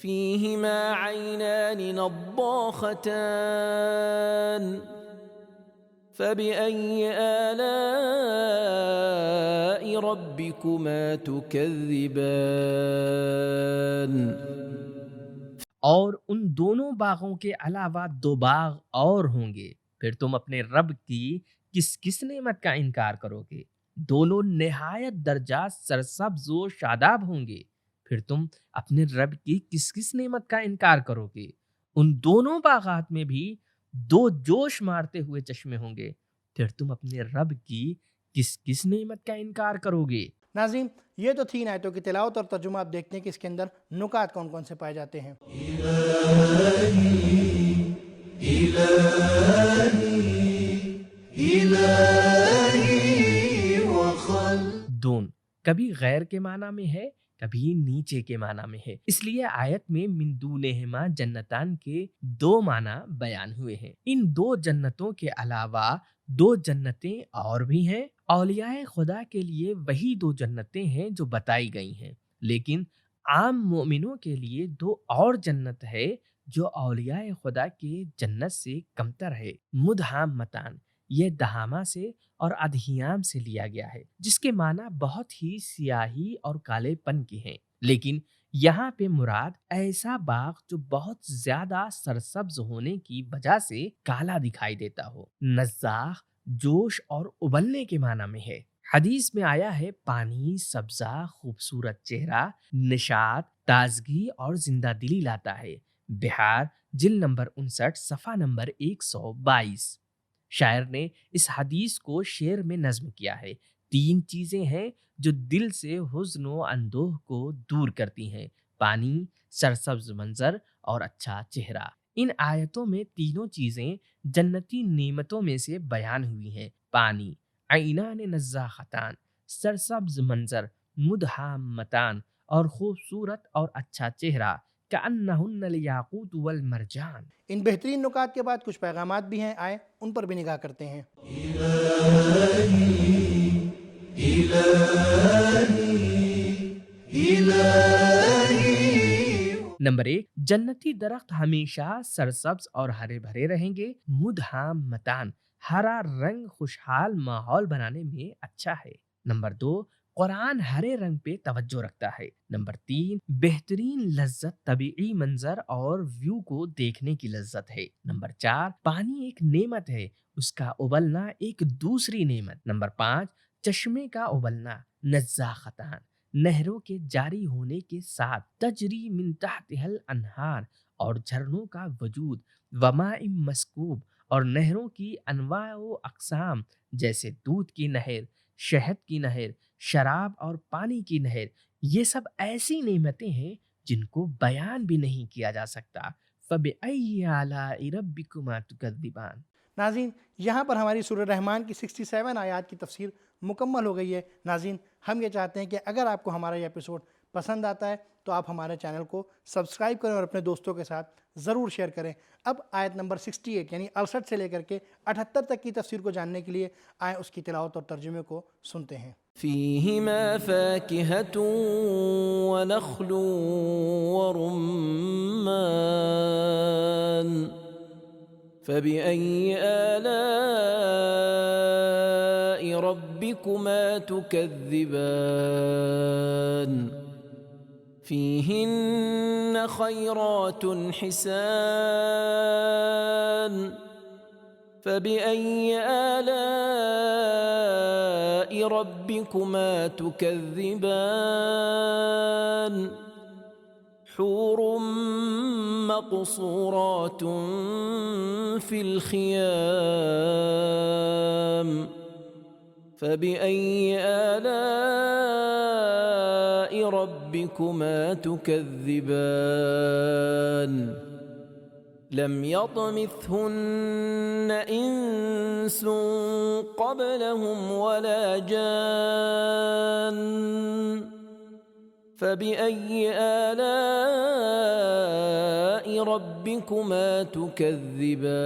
فيهما عينان نضاختان فبأي آلاء ربكما تكذبان۔ اور ان دونوں باغوں کے علاوہ 2 باغ اور ہوں گے، پھر تم اپنے رب کی کس کس نعمت کا انکار کرو گے؟ دونوں نہایت درجات سرسبز و شاداب ہوں گے، پھر تم اپنے رب کی کس کس نعمت کا انکار کرو گے؟ ان دونوں باغات میں بھی 2 جوش مارتے ہوئے چشمے ہوں گے، پھر تم اپنے رب کی کس کس نعمت کا انکار کرو گے؟ ناظرین، یہ تو 3 آیتوں کی تلاوت اور ترجمہ۔ آپ دیکھتے ہیں کہ اس کے اندر نکات کون کون سے پائے جاتے ہیں۔ دون کبھی غیر کے معنی میں ہے، کبھی نیچے کے معنی میں ہے، اس لیے آیت میں من دونہما جنتان کے 2 معنی بیان ہوئے ہیں۔ ان 2 جنتوں کے علاوہ 2 جنتیں اور بھی ہیں۔ اولیاء خدا کے لیے وہی 2 جنتیں ہیں جو بتائی گئی ہیں، لیکن عام مومنوں کے لیے 2 اور جنت ہے جو اولیاء خدا کے جنت سے کمتر ہے۔ مدھامتان یہ دہامہ سے اور ادھیام سے لیا گیا ہے، جس کے معنی بہت ہی سیاہی اور کالے پن کے ہیں، لیکن یہاں پہ مراد ایسا باغ جو بہت زیادہ سرسبز ہونے کی وجہ سے کالا دکھائی دیتا ہو۔ نزاخ جوش اور ابلنے کے معنی میں ہے۔ حدیث میں آیا ہے پانی سبزہ خوبصورت چہرہ، نشاط، تازگی اور زندہ دلی لاتا ہے۔ بہار جلد نمبر 59 صفحہ نمبر 122۔ شاعر نے اس حدیث کو شعر میں نظم کیا ہے۔ 3 چیزیں ہیں جو دل سے حزن و اندوہ کو دور کرتی ہیں: پانی، سرسبز منظر اور اچھا چہرہ۔ ان آیتوں میں تینوں چیزیں جنتی نعمتوں میں سے بیان ہوئی ہیں: پانی، عینان نضاختان، سرسبز منظر، مدہامتان اور خوبصورت اور اچھا چہرہ، کأنہن الیاقوت والمرجان۔ ان بہترین نکات کے بعد کچھ پیغامات بھی ہیں، آئے ان پر بھی نگاہ کرتے ہیں۔ نمبر 1، جنتی درخت ہمیشہ سرسبز اور ہرے بھرے رہیں گے۔ مدھامتان ہرا رنگ خوشحال ماحول بنانے میں اچھا ہے۔ نمبر 2، قرآن ہرے رنگ پہ توجہ رکھتا ہے۔ نمبر 3، بہترین لذت طبیعی منظر اور ویو کو دیکھنے کی لذت ہے۔ نمبر 4، پانی ایک نعمت ہے، اس کا ابلنا ایک دوسری نعمت۔ نمبر 5، چشمے کا ابلنا، نزاختان، نہروں کے جاری ہونے کے ساتھ، تجری من تحتها الانہار، اور جھرنوں کا وجود، وماء مسکوب، اور نہروں کی انواع و اقسام، جیسے دودھ کی نہر، شہد کی نہر، شراب اور پانی کی نہر۔ یہ سب ایسی نعمتیں ہیں جن کو بیان بھی نہیں کیا جا سکتا۔ فَبِأَيِّ آلَاءِ رَبِّكُمَا تُكَذِّبَانِ۔ ناظرین یہاں پر ہماری سورہ رحمان کی 67 آیات کی تفسیر مکمل ہو گئی ہے۔ ناظرین ہم یہ چاہتے ہیں کہ اگر آپ کو ہمارا یہ ایپیسوڈ پسند آتا ہے تو آپ ہمارے چینل کو سبسکرائب کریں اور اپنے دوستوں کے ساتھ ضرور شیئر کریں۔ اب آیت نمبر 68 یعنی 68 سے لے کر کے 78 تک کی تفسیر کو جاننے کے لیے آئیں اس کی تلاوت اور ترجمے کو سنتے ہیں۔ فيهما فاكهة ونخل ورمان فبأي آلاء ربكما تكذبان فيهن خيرات حسان فبأي آلاء ربكما تكذبان حور مقصورات في الخيام فبأي آلاء ربكما تكذبان لم يطمثهن إنس قبلهم ولا جان فبأي آلاء ربكما تكذبان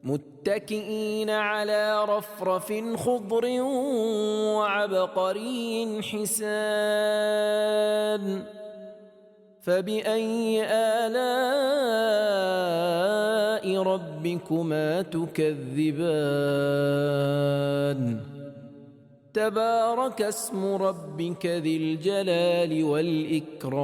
متكئين على رفرف خضر وعبقري حسان فبأي آلاء ربكما تكذبان تبارك اسم ربك ذي الجلال والإكرام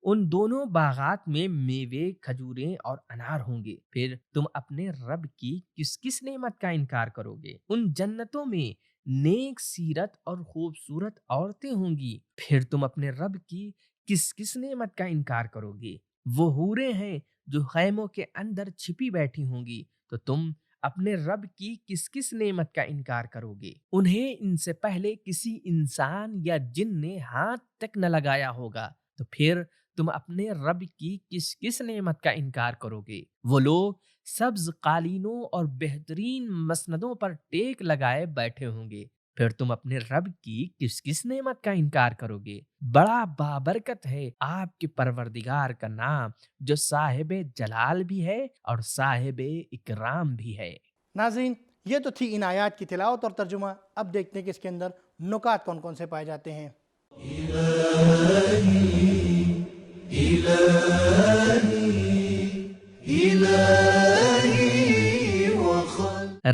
ان دونوں باغات میں میوے، کھجوریں اور انار ہوں گے، پھر تم اپنے رب کی کس کس نعمت کا انکار کرو گے؟ ان جنتوں میں نیک سیرت اور خوبصورت عورتیں ہوں گی، پھر تم اپنے رب کی کس کس نعمت کا انکار کرو گے؟ وہ حوریں ہیں جو خیموں کے اندر چھپی بیٹھی ہوں گی، تو تم اپنے رب کی کس کس نعمت کا انکار کرو گے؟ انہیں ان سے پہلے کسی انسان یا جن نے ہاتھ تک نہ لگایا ہوگا، تو پھر تم اپنے رب کی کس کس نعمت کا انکار کرو گے؟ وہ لوگ سبز قالینوں اور بہترین مسندوں پر ٹیک لگائے بیٹھے ہوں گے، پھر تم اپنے رب کی کس کس نعمت کا انکار کرو گے؟ بڑا بابرکت ہے آپ کے پروردگار کا نام، جو صاحب جلال بھی ہے اور صاحب اکرام بھی ہے۔ ناظرین یہ تو تھی ان آیات کی تلاوت اور ترجمہ۔ اب دیکھتے ہیں کہ اس کے اندر نکات کون کون سے پائے جاتے ہیں۔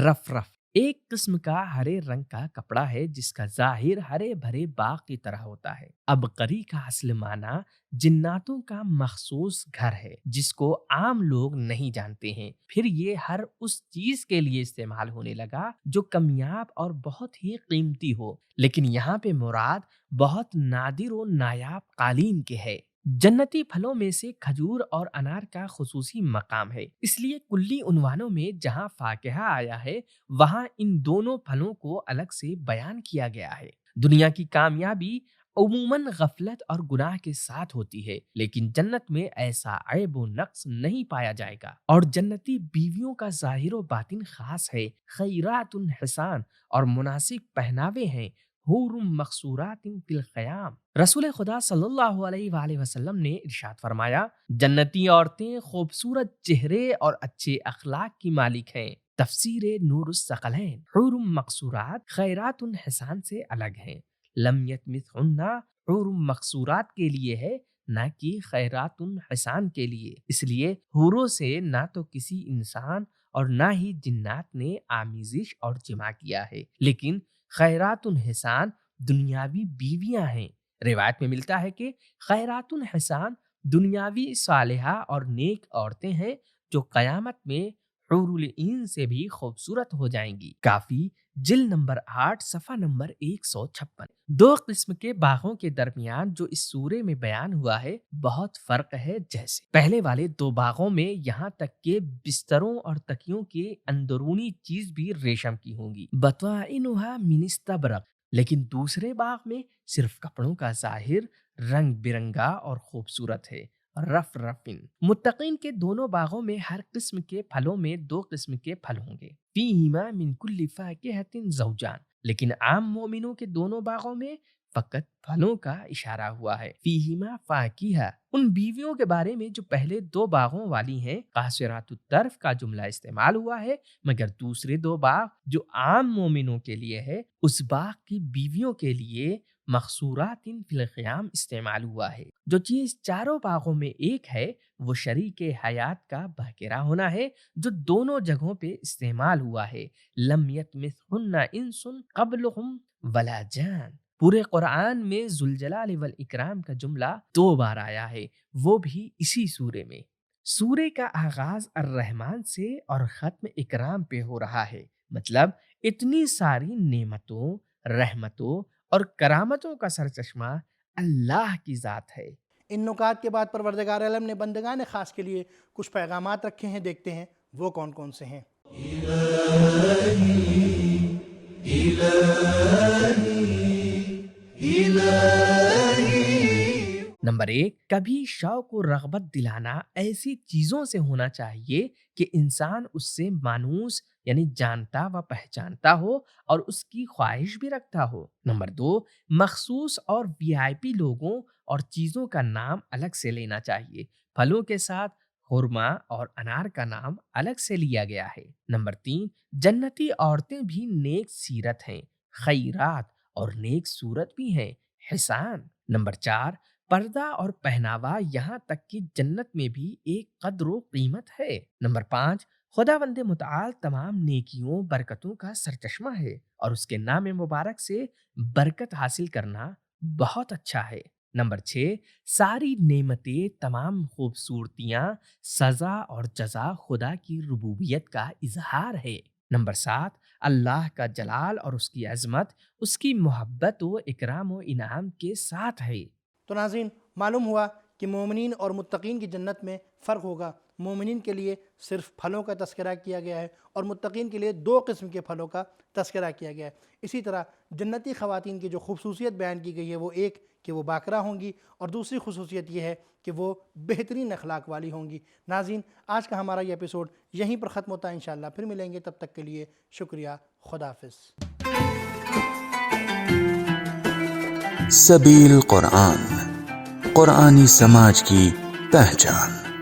رف رف ایک قسم کا ہرے رنگ کا کپڑا ہے جس کا ظاہر ہرے بھرے باغ کی طرح ہوتا ہے۔ عبقری کا اصل معنی جناتوں کا مخصوص گھر ہے جس کو عام لوگ نہیں جانتے ہیں۔ پھر یہ ہر اس چیز کے لیے استعمال ہونے لگا جو کمیاب اور بہت ہی قیمتی ہو، لیکن یہاں پہ مراد بہت نادر و نایاب قالین کے ہے۔ جنتی پھلوں میں سے کھجور اور انار کا خصوصی مقام ہے، اس لیے کلی عنوانوں میں جہاں فاکہہ آیا ہے وہاں ان دونوں پھلوں کو الگ سے بیان کیا گیا ہے۔ دنیا کی کامیابی عموماً غفلت اور گناہ کے ساتھ ہوتی ہے، لیکن جنت میں ایسا عیب و نقص نہیں پایا جائے گا، اور جنتی بیویوں کا ظاہر و باطن خاص ہے۔ خیرات حسان اور مناسب پہناوے ہیں، حور مقصورات فی الخیام۔ رسول خدا صلی اللہ علیہ وآلہ وسلم نے ارشاد فرمایا، جنتی عورتیں خوبصورت چہرے اور اچھے اخلاق کی مالک ہیں۔ تفسیر نور الثقلین۔ حور مقصورات خیرات حسان سے الگ ہیں، لم یتمثہن حور مقصورات کے لیے ہے، نہ کہ خیرات حسان کے لیے۔ اس لیے حوروں سے نہ تو کسی انسان اور نہ ہی جنات نے آمیزش اور جمع کیا ہے، لیکن خیرات حسان دنیاوی بیویاں ہیں۔ روایت میں ملتا ہے کہ خیرات حسان دنیاوی صالحہ اور نیک عورتیں ہیں جو قیامت میں حور العین سے بھی خوبصورت ہو جائیں گی۔ کافی جلد نمبر 8 صفحہ نمبر 156۔ دو قسم کے باغوں کے درمیان جو اس سورے میں بیان ہوا ہے بہت فرق ہے، جیسے پہلے والے دو باغوں میں یہاں تک کہ بستروں اور تکیوں کی اندرونی چیز بھی ریشم کی ہوں گی، بطائنها من استبرق، لیکن دوسرے باغ میں صرف کپڑوں کا ظاہر رنگ برنگا اور خوبصورت ہے، رف رفن۔ متقین کے دونوں باغوں میں ہر قسم کے پھلوں میں 2 قسم کے پھل ہوں گے، فیہما من کل فاکہۃ زوجان، لیکن عام مومنوں کے دونوں باغوں میں فقط پھلوں کا اشارہ ہوا ہے، فیہما فاکہہ۔ ان بیویوں کے بارے میں جو پہلے 2 باغوں والی ہیں قاصرات الطرف کا جملہ استعمال ہوا ہے، مگر دوسرے 2 باغ جو عام مومنوں کے لیے ہے اس باغ کی بیویوں کے لیے مقصورات فی الخیام استعمال ہوا ہے۔ جو چیز چاروں باغوں میں ایک ہے وہ شریک حیات کا باقرہ ہونا ہے جو دونوں جگہوں پہ استعمال ہوا ہے، لم یطمثہن انس قبلہم ولا جان۔ پورے قرآن میں ذوالجلال والاکرام کا جملہ 2 بار آیا ہے، وہ بھی اسی سورے میں۔ سورے کا آغاز الرحمن سے اور ختم اکرام پہ ہو رہا ہے، مطلب اتنی ساری نعمتوں، رحمتوں اور کرامتوں کا سرچشمہ اللہ کی ذات ہے۔ ان نکات کے بعد پروردگار عالم نے بندگان خاص کے لیے کچھ پیغامات رکھے ہیں، دیکھتے ہیں وہ کون کون سے ہیں۔ نمبر 1، کبھی شوق و رغبت دلانا ایسی چیزوں سے ہونا چاہیے کہ انسان اس سے مانوس یعنی جانتا و پہچانتا ہو اور اس کی خواہش بھی رکھتا ہو۔ نمبر 2، مخصوص اور VIP لوگوں اور چیزوں کا نام الگ سے لینا چاہیے، پھلوں کے ساتھ خرما اور انار کا نام الگ سے لیا گیا ہے۔ نمبر 3، جنتی عورتیں بھی نیک سیرت ہیں، خیرات اور نیک صورت بھی ہیں، حسان۔ نمبر 4، پردہ اور پہناوا یہاں تک کہ جنت میں بھی ایک قدر و قیمت ہے۔ نمبر 5، خداوند متعال تمام نیکیوں برکتوں کا سرچشمہ ہے اور اس کے نام مبارک سے برکت حاصل کرنا بہت اچھا ہے۔ نمبر 6، ساری نعمتیں، تمام خوبصورتیاں، سزا اور جزا خدا کی ربوبیت کا اظہار ہے۔ نمبر 7، اللہ کا جلال اور اس کی عظمت اس کی محبت و اکرام و انعام کے ساتھ ہے۔ تو ناظرین، معلوم ہوا کہ مومنین اور متقین کی جنت میں فرق ہوگا۔ مومنین کے لیے صرف پھلوں کا تذکرہ کیا گیا ہے اور متقین کے لیے 2 قسم کے پھلوں کا تذکرہ کیا گیا ہے۔ اسی طرح جنتی خواتین کی جو خصوصیت بیان کی گئی ہے وہ ایک کہ وہ باقرہ ہوں گی اور دوسری خصوصیت یہ ہے کہ وہ بہترین اخلاق والی ہوں گی۔ ناظرین، آج کا ہمارا یہ ایپیسوڈ یہیں پر ختم ہوتا ہے، انشاءاللہ پھر ملیں گے، تب تک کے لیے شکریہ، خدا حافظ۔ سبیل قرآن، قرآنی سماج کی پہچان۔